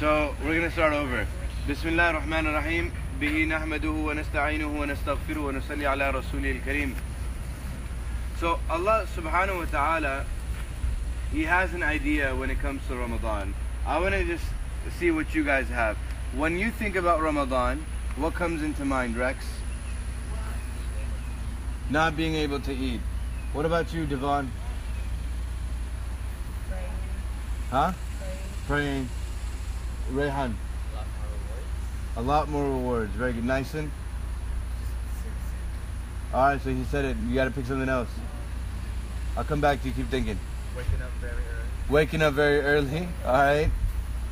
So we're going to start over. Bismillah ar-Rahman ar-Rahim. Bihi nahmaduhu wa nasta'inuhu wa nastaghfiruhu wa nusalli ala rasulil kareem. So Allah subhanahu wa ta'ala, He has an idea when it comes to Ramadan. I want to just see what you guys have. When you think about Ramadan, what comes into mind, Rex? Not being able to eat. What about you, Devon? Praying. Huh? Praying. Rehan? A lot more rewards. Very good. Nyson? Alright, so he said it. You got to pick something else. I'll come back to you. Keep thinking. Waking up very early. Waking up very early. Alright.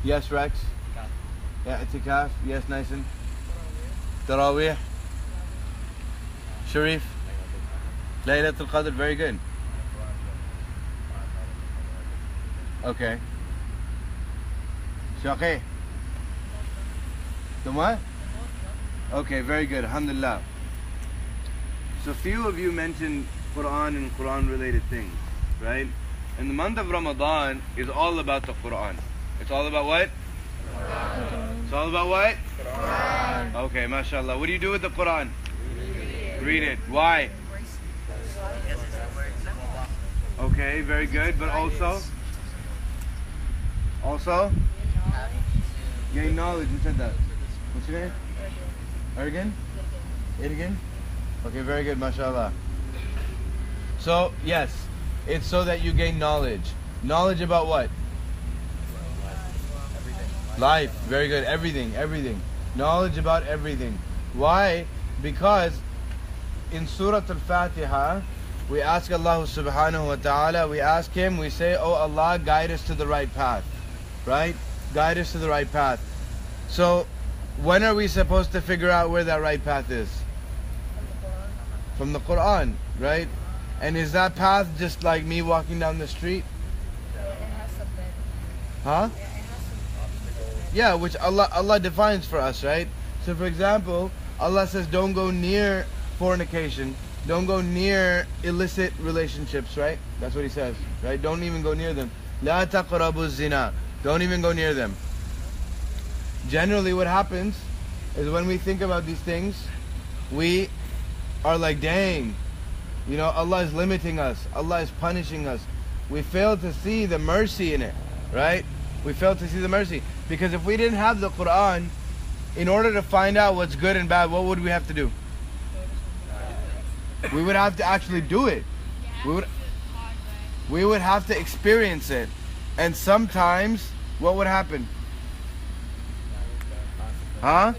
Yes, Rex? Yeah, itikaf. Yes, Nyson? Tarawih. Sharif? Laylatul Qadr. Very good. Okay. Shaqi? The what? Okay, very good. Alhamdulillah. So few of you mentioned Quran and Quran related things, right? And the month of Ramadan is all about the Quran. It's all about what? Quran. It's all about what? Quran. Okay, mashallah. What do you do with the Quran? Read it. Why? Okay, very good. But also? Gain knowledge. Who said that? What's your name? Ergen? Ergen? Okay, very good. Mashallah. So, yes. It's so that you gain knowledge. Knowledge about what? Life. Very good. Everything. Knowledge about everything. Why? Because in Surah Al-Fatiha, we ask Allah subhanahu wa ta'ala, we ask Him, we say, oh Allah, guide us to the right path. Right? Guide us to the right path. So, when are we supposed to figure out where that right path is? From the Quran, right? And is that path just like me walking down the street? Huh? Yeah, which Allah defines for us, right? So for example, Allah says don't go near fornication, don't go near illicit relationships, right? That's what He says, right? Don't even go near them. La taqrabu zina. Don't even go near them. Generally what happens is when we think about these things, we are like, dang, you know, Allah is limiting us. Allah is punishing us. We fail to see the mercy in it, right? We fail to see the mercy. Because if we didn't have the Quran, in order to find out what's good and bad, what would we have to do? We would have to actually do it. We would have to experience it. And sometimes, what would happen? Huh?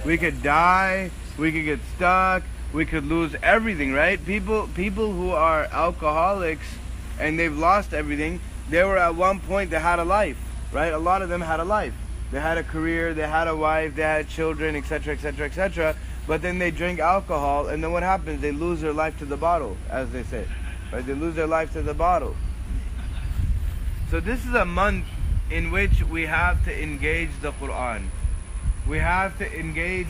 We could die, we could get stuck, we could lose everything, right? People who are alcoholics and they've lost everything, they were at one point, they had a life, right? A lot of them had a life. They had a career, they had a wife, they had children, etc., etc., etc. But then they drink alcohol, and then what happens? They lose their life to the bottle, as they say. Right? They lose their life to the bottle. So this is a month in which we have to engage the Quran. We have to engage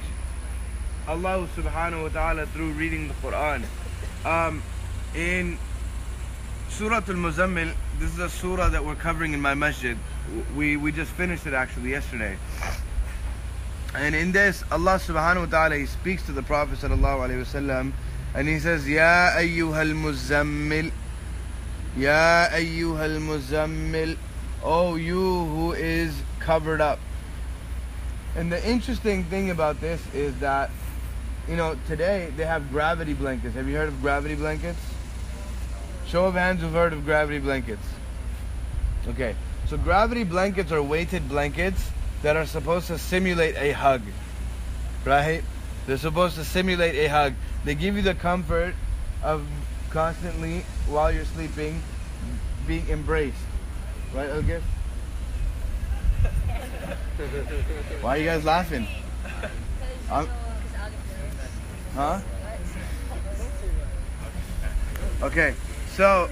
Allah subhanahu wa ta'ala through reading the Quran. In Surah Al-Muzammil, this is a surah that we're covering in my masjid. We just finished it actually yesterday. And in this, Allah subhanahu wa ta'ala, He speaks to the Prophet sallallahu alayhi wasallam, and He says, Ya ayyuhal muzammil, Ya ayyuhal muzammil, oh you who is covered up. And the interesting thing about this is that, you know, today they have gravity blankets. Have you heard of gravity blankets? Show of hands who've heard of gravity blankets. Okay, so gravity blankets are weighted blankets that are supposed to simulate a hug, right? They're supposed to simulate a hug. They give you the comfort of constantly, while you're sleeping, being embraced. Right, Elgif? Why are you guys laughing? Huh? Okay, so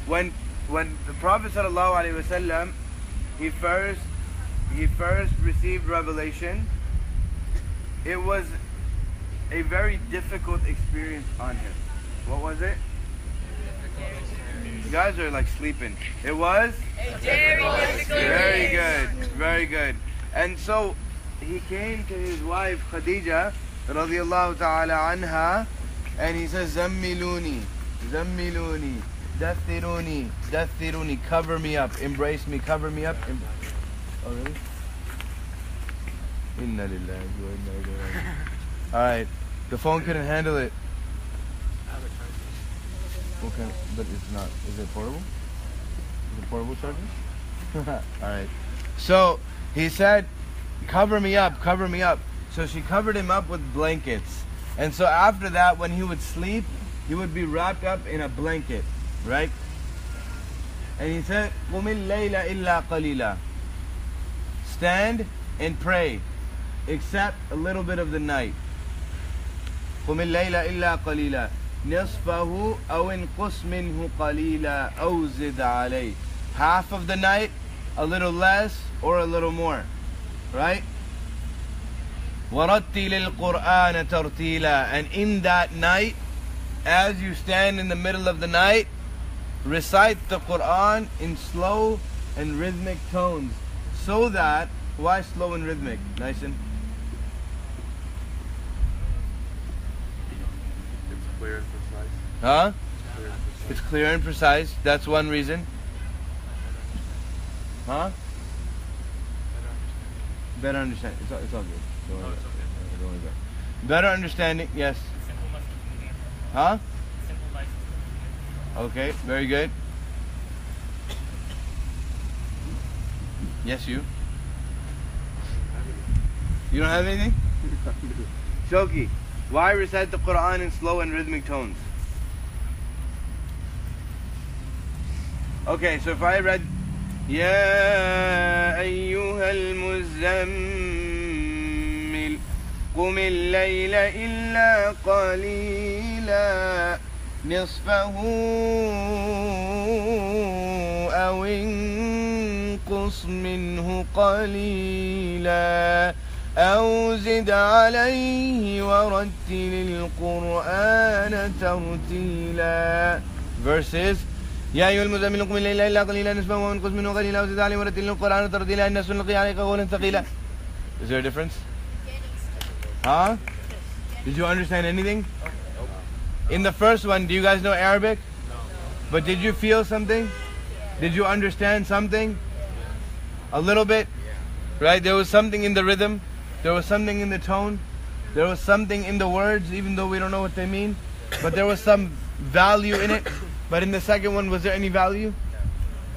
when the Prophet ﷺ, he first received revelation, it was a very difficult experience on him. What was it? guys are like sleeping. It was? Very good. Very good. And so he came to his wife Khadija radiyallahu ta'ala anha, and he says, Zammiluni, Zammiluni, Dathiruni, Dathiruni, cover me up, embrace me, cover me up. Oh really? Inna lillahi wa inna ilayhi raji'un. Alright, the phone couldn't handle it. Okay, but it's not. Is it portable? Is it portable charger? Alright. So he said, cover me up, cover me up. So she covered him up with blankets. And so after that, when he would sleep, he would be wrapped up in a blanket, right? And he said, قُمِ اللَّيْلَ إِلَّا قَلِيلًا. Stand and pray, except a little bit of the night. قُمِ اللَّيْلَ إِلَّا قَلِيلًا. نصفه أو انقص منه قليلا أو زد عليه. Half of the night, a little less or a little more, right? وَرَتِّلِ الْقُرْآنَ تَرْتِيلًا. And in that night, as you stand in the middle of the night, recite the Quran in slow and rhythmic tones. So that, why slow and rhythmic? Nyson? It's clear and precise. Huh? It's clear It's clear and precise. and precise. That's one reason. Huh? Better understand. It's all good. Don't worry about it. Don't worry about it. Better understanding. Yes. Huh? Okay. Very good. Yes, you. You don't have anything? Shoki, why recite the Quran in slow and rhythmic tones? Okay, so if I read يا أيها المزمل قم الليل إلا قليلا نصفه أو انقص منه قليلا أو زد عليه ورتل القرآن ترتيلا. Verses. يا أيها المزمل قم الليل إلا قليلا نصفه وانقص منه قليلا وزد عليه ورتل القرآن ترتيلا إنا سنلقي عليك قولا ثقيلا. Is there a difference? Huh? Did you understand anything? In the first one, do you guys know Arabic? No. But did you feel something? Did you understand something? A little bit? Right? There was something in the rhythm. There was something in the tone. There was something in the words, even though we don't know what they mean. But there was some value in it. But in the second one, was there any value?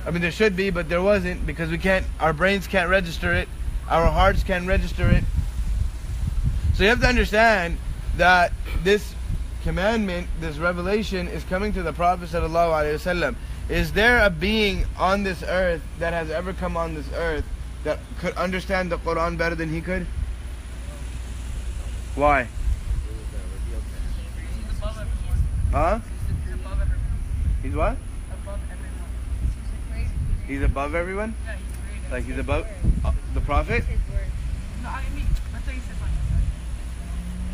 I mean, there should be, but there wasn't, because we can't, our brains can't register it. Our hearts can't register it. So you have to understand that this commandment, this revelation is coming to the Prophet ﷺ. Is there a being on this earth that has ever come on this earth that could understand the Quran better than he could? Why? Huh? He's what? Above everyone. He's above everyone? Yeah, he's created. Like he's above the Prophet? No, I mean, that's what he says on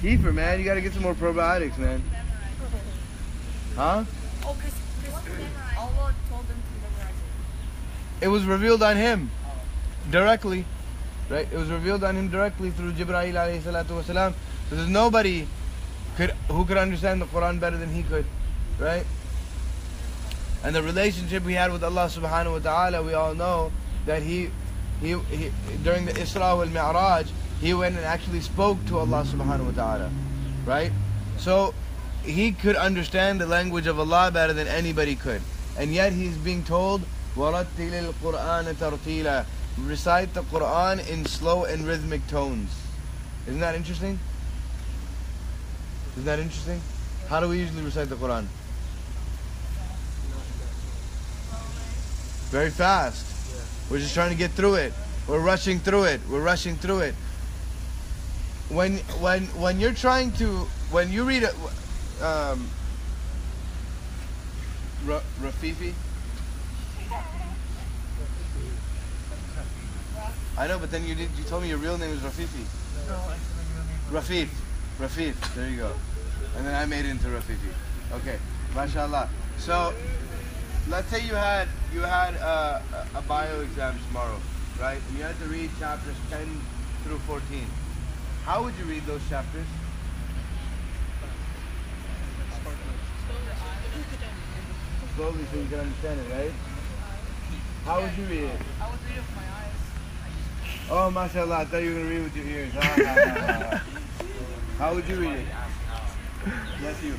Kiefer, man, you gotta get some more probiotics, man. Huh? Oh, because Allah told them to memorize it. It was revealed on him directly, right? It was revealed on him directly through Jibreel alayhi salatu wasalam. So there's nobody who could understand the Quran better than he could, right? And the relationship he had with Allah subhanahu wa ta'ala, we all know that he during the Isra wal Mi'raj, he went and actually spoke to Allah subhanahu wa ta'ala, right? So he could understand the language of Allah better than anybody could. And yet he's being told, وَرَتِّلِ الْقُرْآنَ تَرْتِيلًا. Recite the Quran in slow and rhythmic tones. Isn't that interesting? Isn't that interesting? How do we usually recite the Quran? Very fast. We're just trying to get through it. We're rushing through it. We're rushing through it. When you're trying to, when you read it, Rafifi. I know, but then you told me your real name is Rafifi. Rafif. There you go. And then I made it into Rafifi. Okay. MashaAllah. So let's say you had a bio exam tomorrow, right? And you had to read chapters 10 through 14. How would you read those chapters? Slowly so you can understand it, right? How would you read it? I would read it with my eyes. Oh, mashallah, I thought you were going to read with your ears. How would you read it? Yes, you.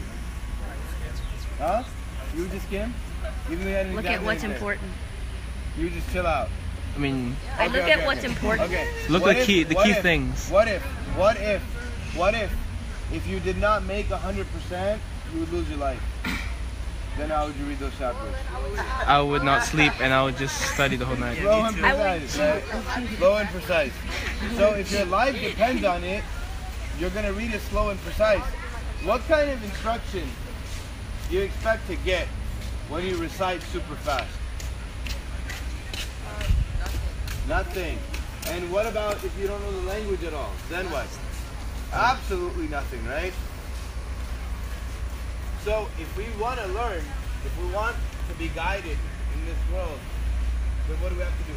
Huh? You would just skim? Even though you had an Look exam at what's the next day? important. You would just chill out. I mean, I look at what's important. Okay. look What at if- the what key if- things. What if you did not make 100%, you would lose your life? Then how would you read those chapters? I would not sleep and I would just study the whole night. Slow and precise, right? Slow and precise. So if your life depends on it, you're gonna read it slow and precise. What kind of instruction do you expect to get when you recite super fast? Nothing. And what about if you don't know the language at all? Then what? Absolutely nothing, right? So if we want to learn, if we want to be guided in this world, then what do we have to do?